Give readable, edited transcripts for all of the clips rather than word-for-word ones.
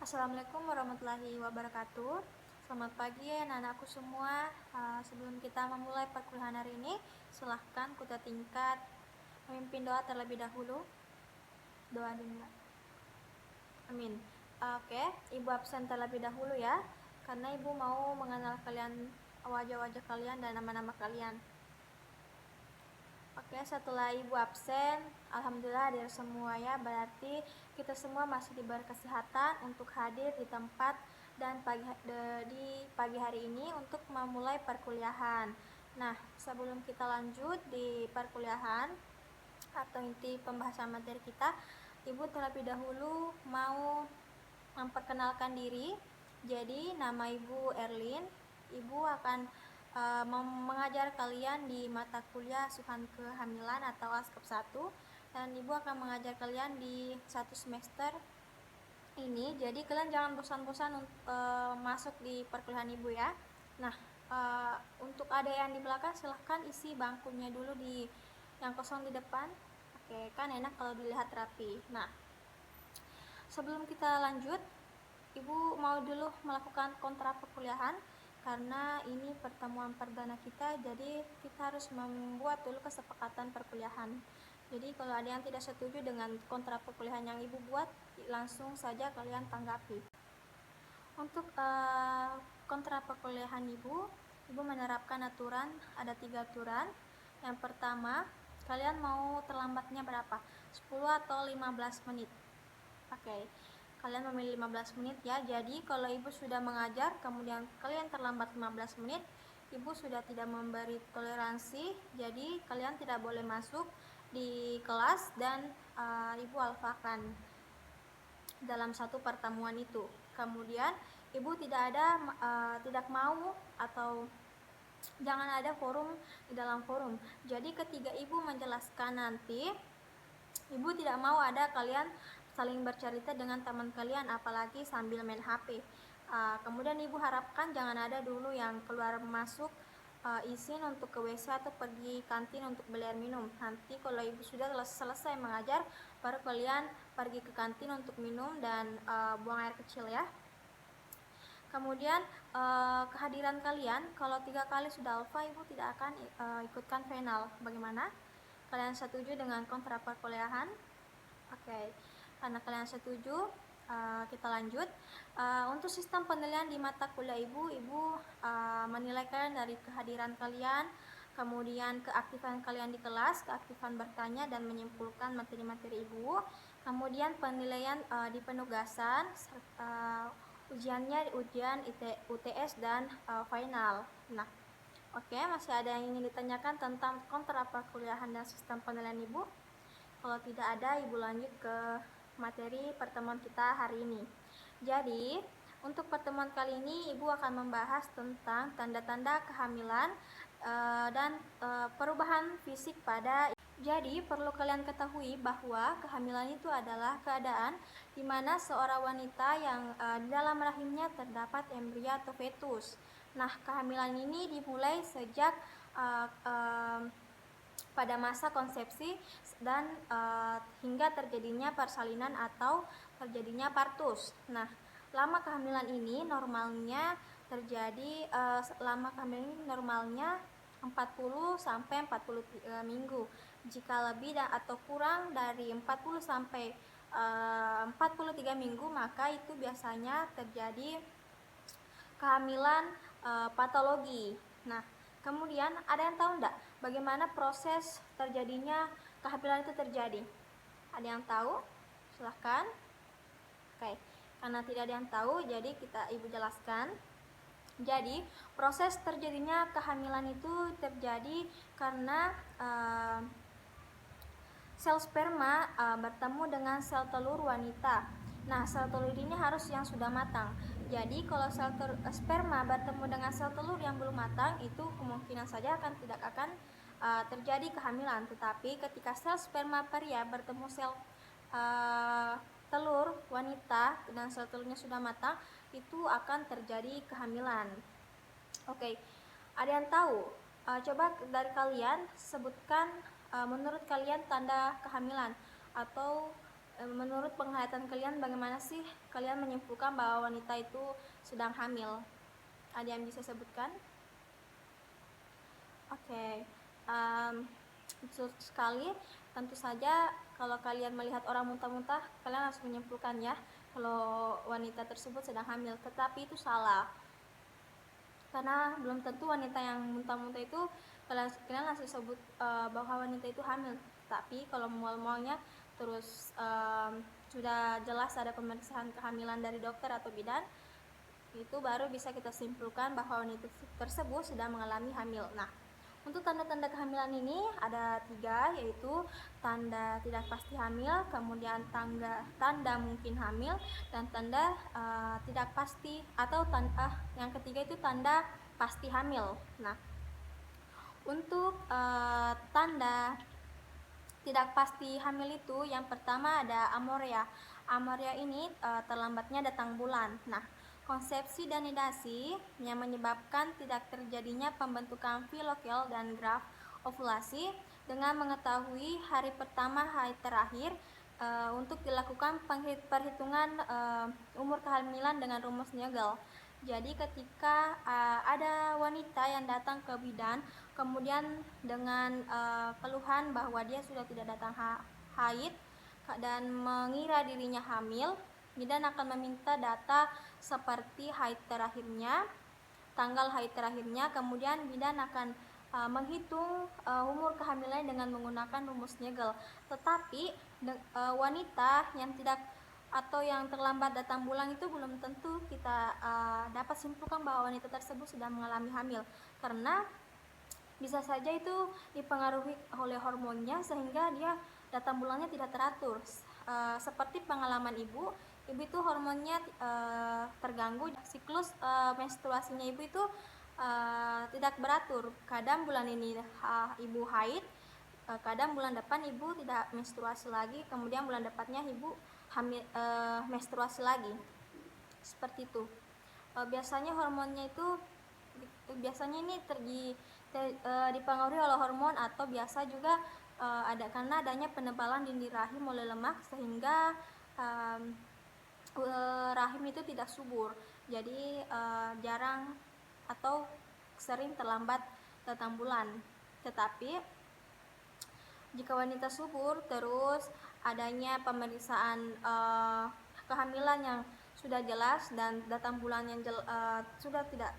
Assalamualaikum warahmatullahi wabarakatuh. Selamat pagi anak-anakku semua. Sebelum kita memulai perkuliahan hari ini, silahkan kuda tingkat memimpin doa terlebih dahulu. Doa dulu. Amin. Oke, Ibu absen terlebih dahulu ya, karena Ibu mau mengenal kalian, wajah-wajah kalian dan nama-nama kalian. Oke, setelah Ibu absen, alhamdulillah hadir semua ya. Berarti kita semua masih diberi kesehatan untuk hadir di tempat dan di pagi hari ini untuk memulai perkuliahan. Nah, sebelum kita lanjut di perkuliahan atau inti pembahasan materi kita, Ibu terlebih dahulu mau memperkenalkan diri. Jadi, nama Ibu Erlin. Ibu akan mengajar kalian di mata kuliah asuhan kehamilan atau ASKEP 1, dan Ibu akan mengajar kalian di 1 semester ini. Jadi kalian jangan bosan-bosan masuk di perkuliahan Ibu ya. Nah, untuk adik yang di belakang silahkan isi bangkunya dulu di yang kosong di depan. Oke, kan enak kalau dilihat rapi. Nah, sebelum kita lanjut, Ibu mau dulu melakukan kontra perkuliahan karena ini pertemuan perdana kita, jadi kita harus membuat dulu kesepakatan perkuliahan. Jadi kalau ada yang tidak setuju dengan kontra perkuliahan yang Ibu buat, langsung saja kalian tanggapi. Untuk kontra perkuliahan Ibu menerapkan aturan, ada 3 aturan. Yang pertama, kalian mau terlambatnya berapa? 10 atau 15 menit? Oke, kalian memilih 15 menit ya. Jadi kalau Ibu sudah mengajar kemudian kalian terlambat 15 menit, Ibu sudah tidak memberi toleransi. Jadi kalian tidak boleh masuk di kelas dan Ibu alfakan dalam satu pertemuan itu. Kemudian Ibu tidak mau atau jangan ada forum di dalam forum. Jadi ketika Ibu menjelaskan nanti, Ibu tidak mau ada kalian saling bercerita dengan teman kalian, apalagi sambil main HP. Kemudian Ibu harapkan jangan ada dulu yang keluar masuk izin untuk ke WC atau pergi kantin untuk beli air minum. Nanti kalau Ibu sudah selesai mengajar, baru kalian pergi ke kantin untuk minum dan buang air kecil ya. Kemudian kehadiran kalian, kalau 3 kali sudah alfa, Ibu tidak akan ikutkan final. Bagaimana? Kalian setuju dengan kontra perkuliahan? Oke, karena kalian setuju, kita lanjut. Untuk sistem penilaian di mata kuliah Ibu menilai kalian dari kehadiran kalian, kemudian keaktifan kalian di kelas, keaktifan bertanya dan menyimpulkan materi-materi Ibu, kemudian penilaian di penugasan, ujiannya ujian UTS dan final. Nah, oke, masih ada yang ingin ditanyakan tentang kontra perkuliahan dan sistem penilaian Ibu? Kalau tidak ada, Ibu lanjut ke materi pertemuan kita hari ini. Jadi, untuk pertemuan kali ini Ibu akan membahas tentang tanda-tanda kehamilan dan perubahan fisik pada. Jadi, perlu kalian ketahui bahwa kehamilan itu adalah keadaan di mana seorang wanita yang di dalam rahimnya terdapat embrio atau fetus. Nah, kehamilan ini dimulai sejak pada masa konsepsi dan hingga terjadinya persalinan atau terjadinya partus. Nah, lama kehamilan ini normalnya 40 sampai 43 minggu. Jika lebih atau kurang dari 40 sampai 43 minggu, maka itu biasanya terjadi kehamilan patologi. Nah, kemudian ada yang tahu enggak bagaimana proses terjadinya kehamilan itu terjadi? Ada yang tahu? Silahkan. Oke, karena tidak ada yang tahu, jadi Ibu jelaskan. Jadi, proses terjadinya kehamilan itu terjadi karena sel sperma bertemu dengan sel telur wanita. Nah, sel telur ini harus yang sudah matang. Jadi, kalau sperma bertemu dengan sel telur yang belum matang, itu kemungkinan saja tidak akan terjadi kehamilan. Tetapi ketika sel sperma pria bertemu sel telur wanita dan sel telurnya sudah matang, itu akan terjadi kehamilan. Oke, ada yang tahu? Coba dari kalian sebutkan menurut kalian tanda kehamilan atau menurut penglihatan kalian bagaimana sih kalian menyimpulkan bahwa wanita itu sedang hamil? Ada yang bisa sebutkan? Oke, betul sekali. Tentu saja kalau kalian melihat orang muntah-muntah, kalian harus menyimpulkan ya kalau wanita tersebut sedang hamil. Tetapi itu salah, karena belum tentu wanita yang muntah-muntah itu kalian langsung sebut bahwa wanita itu hamil. Tapi kalau mual-mualnya terus sudah jelas ada pemeriksaan kehamilan dari dokter atau bidan, itu baru bisa kita simpulkan bahwa wanita tersebut sedang mengalami hamil. Nah, untuk tanda-tanda kehamilan ini ada 3, yaitu tanda tidak pasti hamil, kemudian tanda mungkin hamil, dan tanda tidak pasti, atau yang ketiga itu tanda pasti hamil. Nah, untuk tanda tidak pasti hamil itu yang pertama ada amoria. Amoria ini terlambatnya datang bulan. Nah, konsepsi dan nidasi yang menyebabkan tidak terjadinya pembentukan filokel dan graf ovulasi dengan mengetahui hari pertama hari terakhir untuk dilakukan perhitungan umur kehamilan dengan rumus Nagel. Jadi ketika ada wanita yang datang ke bidan kemudian dengan keluhan bahwa dia sudah tidak datang haid dan mengira dirinya hamil, bidan akan meminta data seperti haid terakhirnya, tanggal haid terakhirnya, kemudian bidan akan menghitung umur kehamilan dengan menggunakan rumus Nagel. Tetapi wanita yang tidak atau yang terlambat datang bulan itu belum tentu kita dapat simpulkan bahwa wanita tersebut sudah mengalami hamil, karena bisa saja itu dipengaruhi oleh hormonnya sehingga dia datang bulannya tidak teratur. Seperti pengalaman ibu itu hormonnya terganggu, siklus menstruasinya ibu itu tidak beratur. Kadang bulan ini ibu haid, kadang bulan depan ibu tidak menstruasi lagi, kemudian bulan depannya ibu menstruasi lagi, seperti itu. Biasanya hormonnya itu ini dipengaruhi oleh hormon, atau biasa juga karena adanya penebalan dinding rahim oleh lemak sehingga rahim itu tidak subur, jadi jarang atau sering terlambat datang bulan. Tetapi jika wanita subur terus adanya pemeriksaan kehamilan yang sudah jelas dan datang bulan yang sudah tidak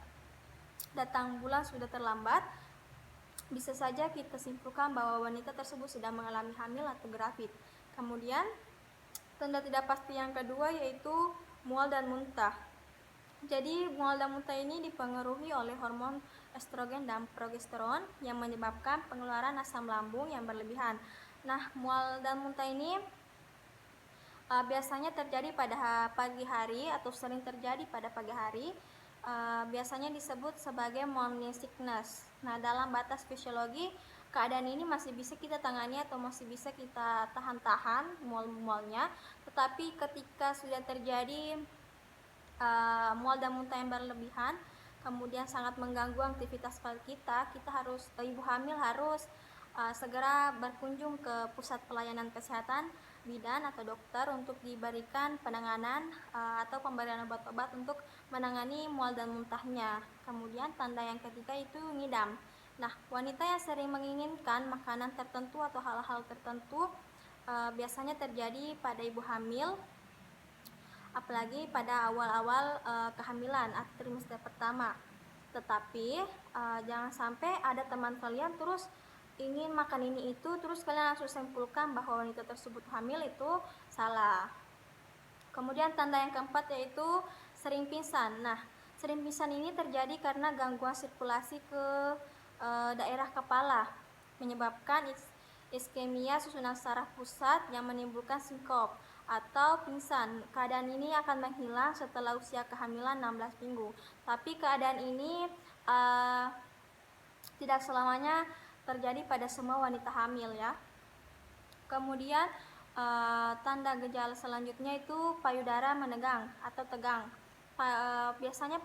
datang bulan sudah terlambat, bisa saja kita simpulkan bahwa wanita tersebut sedang mengalami hamil atau gravid. Kemudian tanda tidak pasti yang kedua yaitu mual dan muntah. Jadi mual dan muntah ini dipengaruhi oleh hormon estrogen dan progesteron yang menyebabkan pengeluaran asam lambung yang berlebihan. Nah, mual dan muntah ini biasanya terjadi pada pagi hari atau sering terjadi pada pagi hari. Biasanya disebut sebagai morning sickness. Nah, dalam batas fisiologi, keadaan ini masih bisa kita tangani atau masih bisa kita tahan-tahan mual-mualnya. Tetapi ketika sudah terjadi mual dan muntah yang berlebihan, kemudian sangat mengganggu aktivitas kita harus, ibu hamil harus segera berkunjung ke pusat pelayanan kesehatan, bidan atau dokter untuk diberikan penanganan atau pemberian obat-obat untuk menangani mual dan muntahnya. Kemudian tanda yang ketiga itu ngidam. Nah, wanita yang sering menginginkan makanan tertentu atau hal-hal tertentu biasanya terjadi pada ibu hamil, apalagi pada awal-awal kehamilan atau trimester pertama. Tetapi jangan sampai ada teman kalian terus ingin makan ini itu, terus kalian langsung simpulkan bahwa wanita tersebut hamil, itu salah. Kemudian tanda yang keempat yaitu sering pingsan. Nah, sering pingsan ini terjadi karena gangguan sirkulasi ke daerah kepala, menyebabkan iskemia susunan saraf pusat yang menimbulkan sinkop atau pingsan. Keadaan ini akan menghilang setelah usia kehamilan 16 minggu. Tapi keadaan ini tidak selamanya terjadi pada semua wanita hamil ya. Kemudian tanda gejala selanjutnya itu payudara menegang atau tegang. Biasanya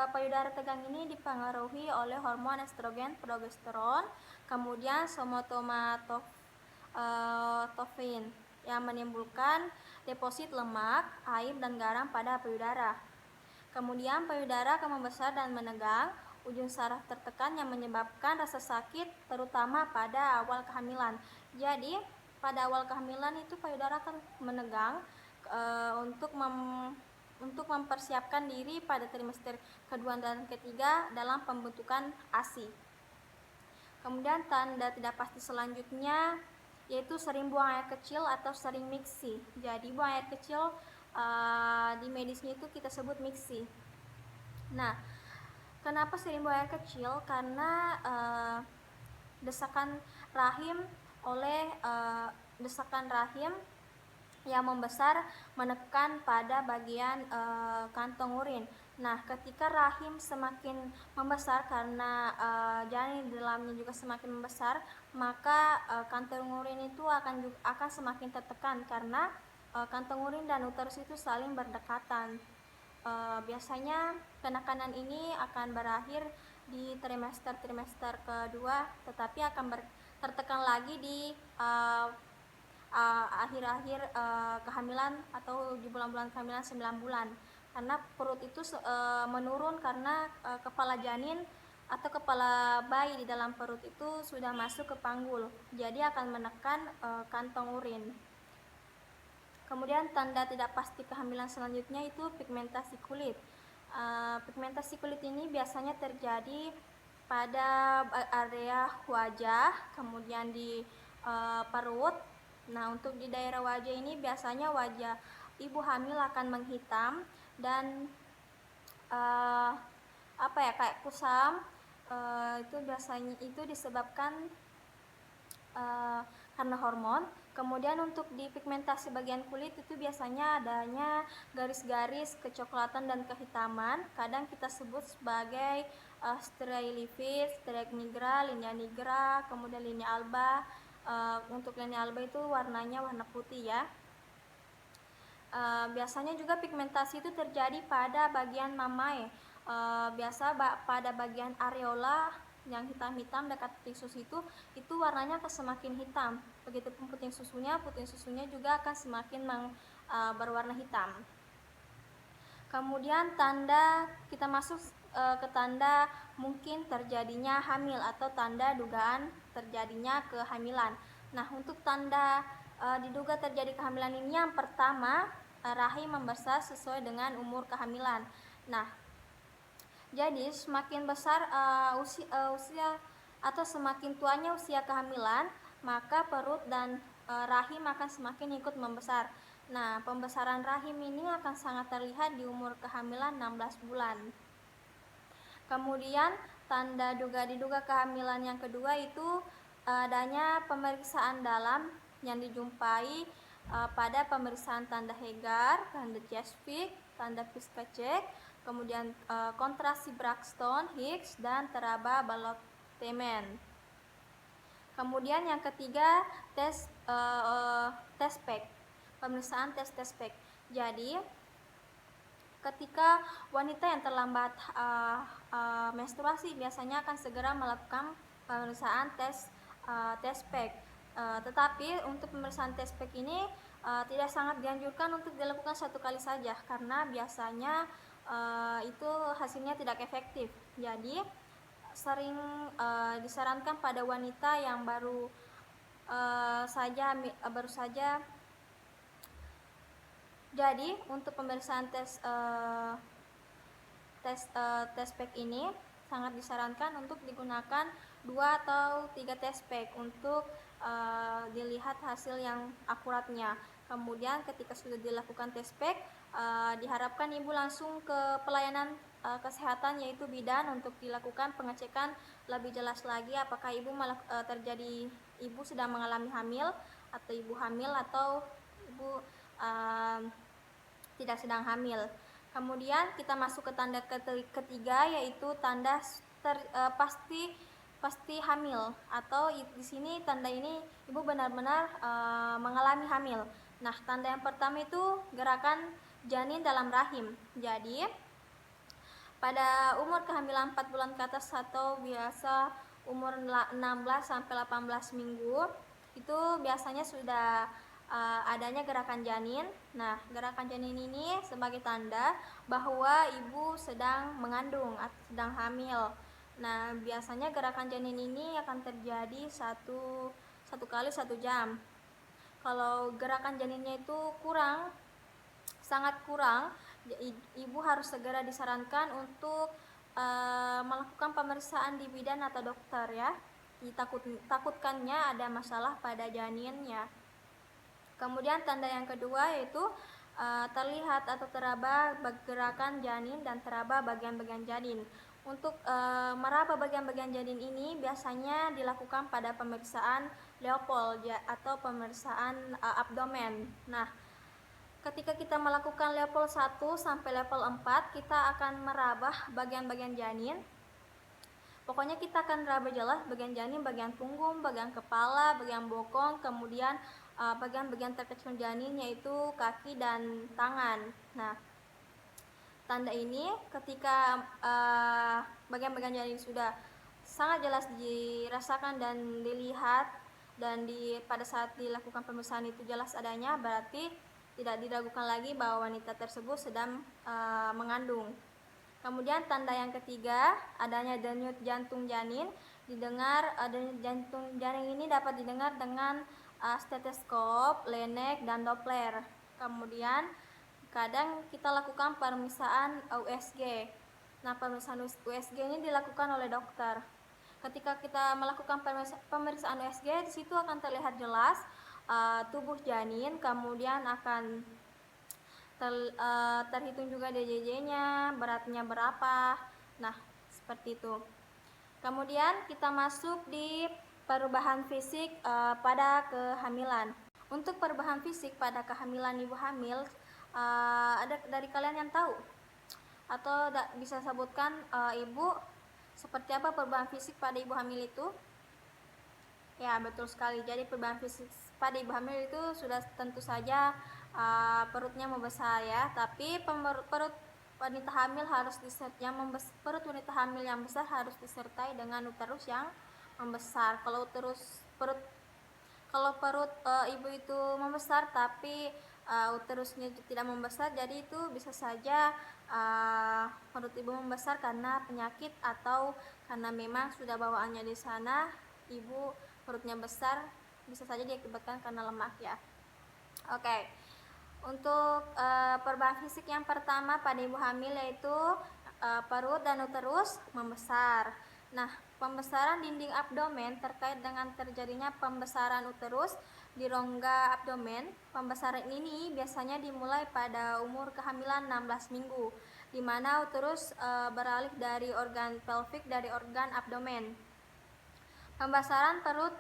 payudara tegang ini dipengaruhi oleh hormon estrogen, progesteron, kemudian somatotropin. yang menimbulkan deposit lemak, air, dan garam pada payudara. Kemudian payudara akan membesar dan menegang, ujung saraf tertekan yang menyebabkan rasa sakit terutama pada awal kehamilan. Jadi pada awal kehamilan itu payudara akan menegang untuk mempersiapkan diri pada trimester kedua dan ketiga dalam pembentukan ASI. Kemudian tanda tidak pasti selanjutnya yaitu sering buang air kecil atau sering miksi. Jadi buang air kecil di medisnya itu kita sebut miksi. Nah, kenapa sering buang air kecil? Karena desakan rahim yang membesar menekan pada bagian kantong urin. Nah, ketika rahim semakin membesar karena janin di dalamnya juga semakin membesar, maka kantong urin itu akan semakin tertekan karena kantong urin dan uterus itu saling berdekatan. Biasanya penekanan ini akan berakhir di trimester kedua, tetapi akan tertekan lagi di akhir-akhir kehamilan atau di bulan-bulan kehamilan 9 bulan, karena perut itu menurun karena kepala janin atau kepala bayi di dalam perut itu sudah masuk ke panggul, jadi akan menekan kantong urin. Kemudian tanda tidak pasti kehamilan selanjutnya itu pigmentasi kulit. Pigmentasi kulit ini biasanya terjadi pada area wajah, kemudian di perut. Nah, untuk di daerah wajah ini biasanya wajah ibu hamil akan menghitam dan kayak kusam. Itu biasanya disebabkan karena hormon. Kemudian untuk di pigmentasi bagian kulit itu biasanya adanya garis-garis kecoklatan dan kehitaman, kadang kita sebut sebagai striae nigra, linea nigra, kemudian linea alba. Untuk linea alba itu warnanya warna putih ya. Biasanya juga pigmentasi itu terjadi pada bagian mamae. Biasa pada bagian areola yang hitam-hitam dekat puting susu itu warnanya akan semakin hitam. Begitupun puting susunya juga akan semakin berwarna hitam. Kemudian kita masuk ke tanda mungkin terjadinya hamil atau tanda dugaan terjadinya kehamilan. Nah, untuk tanda diduga terjadi kehamilan ini yang pertama, rahim membesar sesuai dengan umur kehamilan. Nah, jadi semakin besar usia atau semakin tuanya usia kehamilan, maka perut dan rahim akan semakin ikut membesar. Nah, pembesaran rahim ini akan sangat terlihat di umur kehamilan 16 bulan. Kemudian tanda diduga kehamilan yang kedua itu adanya pemeriksaan dalam yang dijumpai pada pemeriksaan tanda Hegar, tanda Cheswick, tanda Piska-Cek, kemudian kontrasi Braxton Hicks, dan teraba Ballot-Temen. Kemudian yang ketiga tes PEG, pemeriksaan tes PEG. Jadi ketika wanita yang terlambat menstruasi biasanya akan segera melakukan pemeriksaan tes PEG. Tetapi untuk pemeriksaan tes PEG ini tidak sangat dianjurkan untuk dilakukan satu kali saja karena biasanya itu hasilnya tidak efektif. Jadi sering disarankan pada wanita yang baru saja. Jadi untuk pemeriksaan tes PEG ini sangat disarankan untuk digunakan 2 atau 3 tes PEG untuk dilihat hasil yang akuratnya. Kemudian ketika sudah dilakukan tes PEG, diharapkan ibu langsung ke pelayanan kesehatan yaitu bidan untuk dilakukan pengecekan lebih jelas lagi apakah ibu sedang mengalami hamil atau ibu hamil atau ibu tidak sedang hamil. Kemudian kita masuk ke tanda ketiga yaitu tanda pasti hamil atau di sini tanda ini ibu benar-benar mengalami hamil. Nah, tanda yang pertama itu gerakan janin dalam rahim. Jadi pada umur kehamilan 4 bulan ke atas atau biasa umur 16 sampai 18 minggu itu biasanya sudah adanya gerakan janin. Nah, gerakan janin ini sebagai tanda bahwa ibu sedang mengandung atau sedang hamil. Nah, biasanya gerakan janin ini akan terjadi satu kali 1 jam. Kalau gerakan janinnya itu sangat kurang, ibu harus segera disarankan untuk melakukan pemeriksaan di bidan atau dokter ya. Takutkannya ada masalah pada janinnya. Kemudian tanda yang kedua yaitu terlihat atau teraba gerakan janin dan teraba bagian-bagian janin. Untuk meraba bagian-bagian janin ini biasanya dilakukan pada pemeriksaan Leopold atau pemeriksaan abdomen. Nah, ketika kita melakukan level 1 sampai level 4, kita akan meraba bagian-bagian janin. Pokoknya kita akan meraba jelas bagian janin, bagian punggung, bagian kepala, bagian bokong, kemudian bagian-bagian terkecil janin yaitu kaki dan tangan. Nah, tanda ini ketika bagian-bagian janin sudah sangat jelas dirasakan dan dilihat, dan pada saat dilakukan pemeriksaan itu jelas adanya, berarti tidak diragukan lagi bahwa wanita tersebut sedang mengandung. Kemudian tanda yang ketiga, adanya denyut jantung janin. Denyut jantung janin ini dapat didengar dengan stetoskop, lenek, dan Doppler. Kemudian kadang kita lakukan pemeriksaan USG. Nah, pemeriksaan USG ini dilakukan oleh dokter. Ketika kita melakukan pemeriksaan USG, di situ akan terlihat jelas tubuh janin, kemudian akan terhitung juga DJJ-nya, beratnya berapa. Nah, seperti itu. Kemudian kita masuk di perubahan fisik pada kehamilan. Untuk perubahan fisik pada kehamilan ibu hamil, ada dari kalian yang tahu? Atau bisa sebutkan ibu seperti apa perubahan fisik pada ibu hamil itu? Ya, betul sekali. Jadi perubahan fisik pada ibu hamil itu sudah tentu saja perutnya membesar ya. Tapi perut wanita hamil perut wanita hamil yang besar harus disertai dengan uterus yang membesar. Kalau perut ibu itu membesar tapi uterusnya tidak membesar, jadi itu bisa saja perut ibu membesar karena penyakit atau karena memang sudah bawaannya di sana. Ibu perutnya besar, bisa saja diakibatkan karena lemak ya. Oke. Untuk perubahan fisik yang pertama pada ibu hamil yaitu perut dan uterus membesar. Nah, pembesaran dinding abdomen terkait dengan terjadinya pembesaran uterus di rongga abdomen. Pembesaran ini biasanya dimulai pada umur kehamilan 16 minggu, di mana uterus beralih dari organ pelvik dari organ abdomen. Pembesaran perut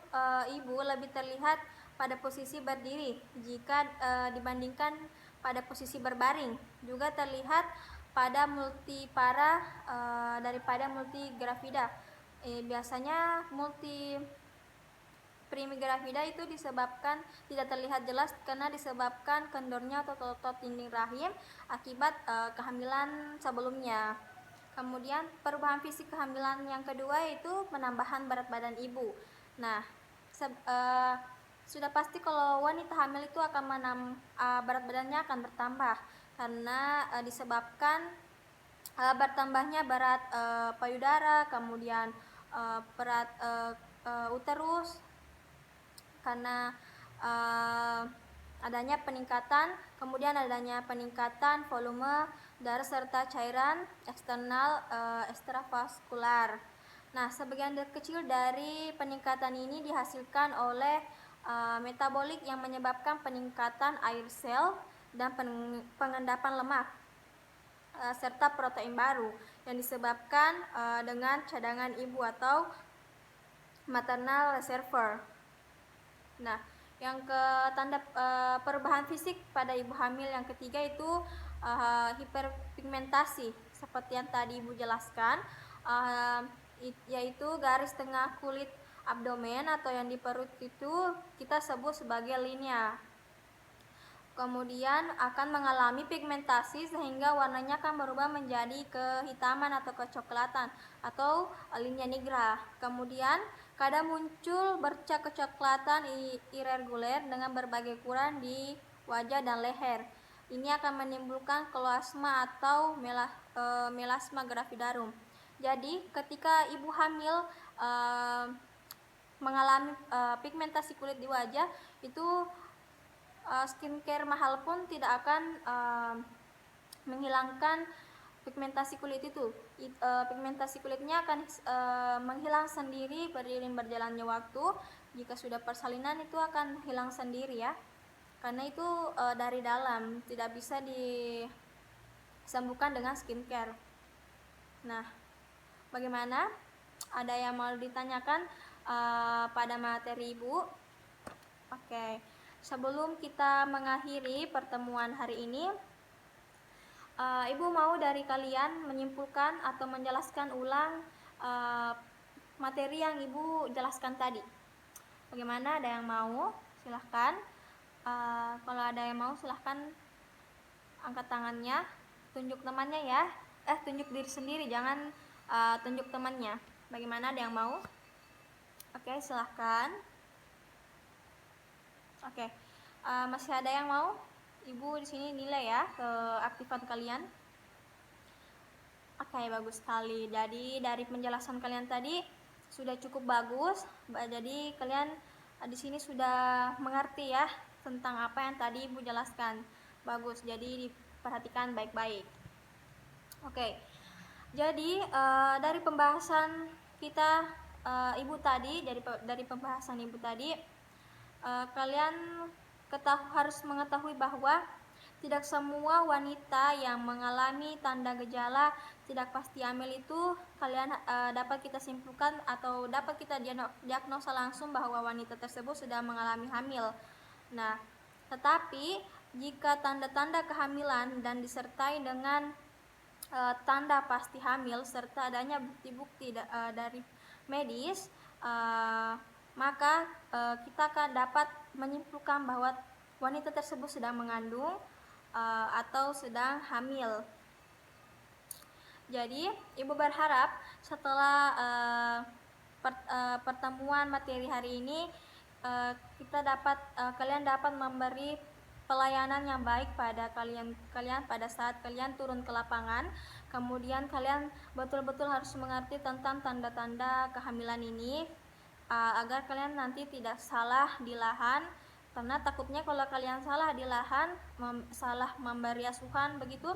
ibu lebih terlihat pada posisi berdiri jika dibandingkan pada posisi berbaring. Juga terlihat pada multipara daripada multigravida. Biasanya primigravida itu disebabkan tidak terlihat jelas karena disebabkan kendornya otot dinding rahim akibat kehamilan sebelumnya. Kemudian perubahan fisik kehamilan yang kedua yaitu penambahan berat badan ibu. Nah, sudah pasti kalau wanita hamil itu akan berat badannya akan bertambah karena disebabkan bertambahnya berat payudara, kemudian berat uterus karena adanya peningkatan volume darah serta cairan eksternal ekstravaskular. Nah, sebagian kecil dari peningkatan ini dihasilkan oleh metabolik yang menyebabkan peningkatan air sel dan pengendapan lemak serta protein baru yang disebabkan dengan cadangan ibu atau maternal reservoir. Nah, yang tanda perubahan fisik pada ibu hamil yang ketiga itu hiperpigmentasi seperti yang tadi ibu jelaskan, yaitu garis tengah kulit abdomen atau yang di perut itu kita sebut sebagai linea. kemudian akan mengalami pigmentasi sehingga warnanya akan berubah menjadi kehitaman atau kecoklatan atau linea nigra. Kemudian kadang muncul bercak kecoklatan irregular dengan berbagai ukuran di wajah dan leher. Ini akan menimbulkan kloasma atau melasma gravidarum. Jadi ketika ibu hamil mengalami pigmentasi kulit di wajah, itu skincare mahal pun tidak akan menghilangkan pigmentasi kulit itu. Pigmentasi kulitnya akan menghilang sendiri beriring berjalannya waktu. Jika sudah persalinan itu akan hilang sendiri ya, karena itu dari dalam, tidak bisa disembuhkan dengan skincare. Nah, bagaimana? Ada yang mau ditanyakan pada materi ibu? Oke. Sebelum kita mengakhiri pertemuan hari ini, ibu mau dari kalian menyimpulkan atau menjelaskan ulang materi yang ibu jelaskan tadi. Bagaimana? Ada yang mau? Silahkan. Kalau ada yang mau, silahkan angkat tangannya, tunjuk temannya ya. Tunjuk diri sendiri, jangan tunjuk temannya. Bagaimana? Ada yang mau? Oke, silahkan. Oke, masih ada yang mau? Ibu di sini nilai ya keaktifan kalian. Oke, bagus sekali. Jadi dari penjelasan kalian tadi sudah cukup bagus. Jadi kalian di sini sudah mengerti ya tentang apa yang tadi ibu jelaskan. Bagus. Jadi diperhatikan baik-baik. Oke. Jadi dari pembahasan kita ibu tadi, dari pembahasan ibu tadi, kalian harus mengetahui bahwa tidak semua wanita yang mengalami tanda gejala tidak pasti hamil itu kalian dapat kita simpulkan atau dapat kita diagnosa langsung bahwa wanita tersebut sudah mengalami hamil. Nah, tetapi jika tanda-tanda kehamilan dan disertai dengan tanda pasti hamil serta adanya bukti-bukti dari medis, maka kita akan dapat menyimpulkan bahwa wanita tersebut sedang mengandung atau sedang hamil. Jadi ibu berharap setelah pertemuan materi hari ini kalian dapat memberi pelayanan yang baik pada kalian pada saat kalian turun ke lapangan. Kemudian kalian betul-betul harus mengerti tentang tanda-tanda kehamilan ini agar kalian nanti tidak salah di lahan, karena takutnya kalau kalian salah di lahan, salah memberi asuhan begitu,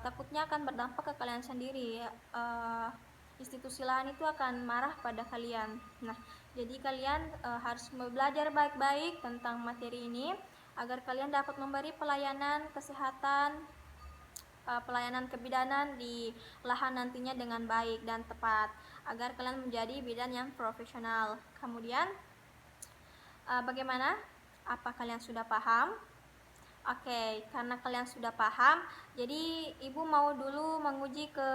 takutnya akan berdampak ke kalian sendiri. Institusi lahan itu akan marah pada kalian. Nah, jadi kalian harus belajar baik-baik tentang materi ini agar kalian dapat memberi pelayanan kesehatan, pelayanan kebidanan di lahan nantinya dengan baik dan tepat, agar kalian menjadi bidan yang profesional. Kemudian bagaimana? Apa kalian sudah paham? Oke, karena kalian sudah paham, jadi ibu mau dulu menguji ke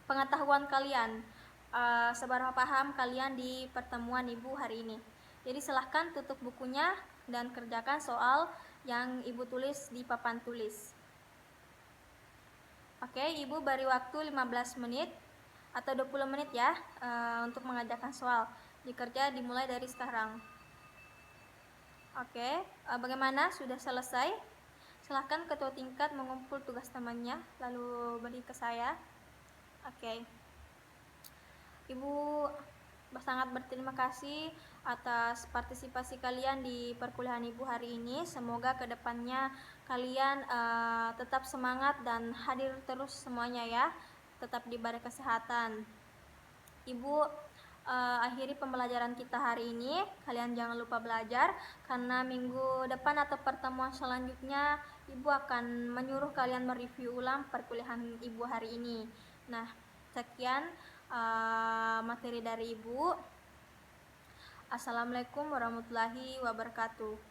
pengetahuan kalian, seberapa paham kalian di pertemuan ibu hari ini. Jadi silahkan tutup bukunya dan kerjakan soal yang ibu tulis di papan tulis. Oke, ibu beri waktu 15 menit atau 20 menit ya untuk mengerjakan soal. Dikerja dimulai dari sekarang. Oke, bagaimana? Sudah selesai? Silahkan ketua tingkat mengumpul tugas temannya lalu beri ke saya. Oke. Ibu sangat berterima kasih atas partisipasi kalian di perkuliahan ibu hari ini. Semoga kedepannya kalian tetap semangat dan hadir terus semuanya ya, tetap diberi kesehatan. Ibu akhiri pembelajaran kita hari ini. Kalian jangan lupa belajar, karena minggu depan atau pertemuan selanjutnya ibu akan menyuruh kalian mereview ulang perkuliahan ibu hari ini. Nah, sekian materi dari ibu. Assalamualaikum warahmatullahi wabarakatuh.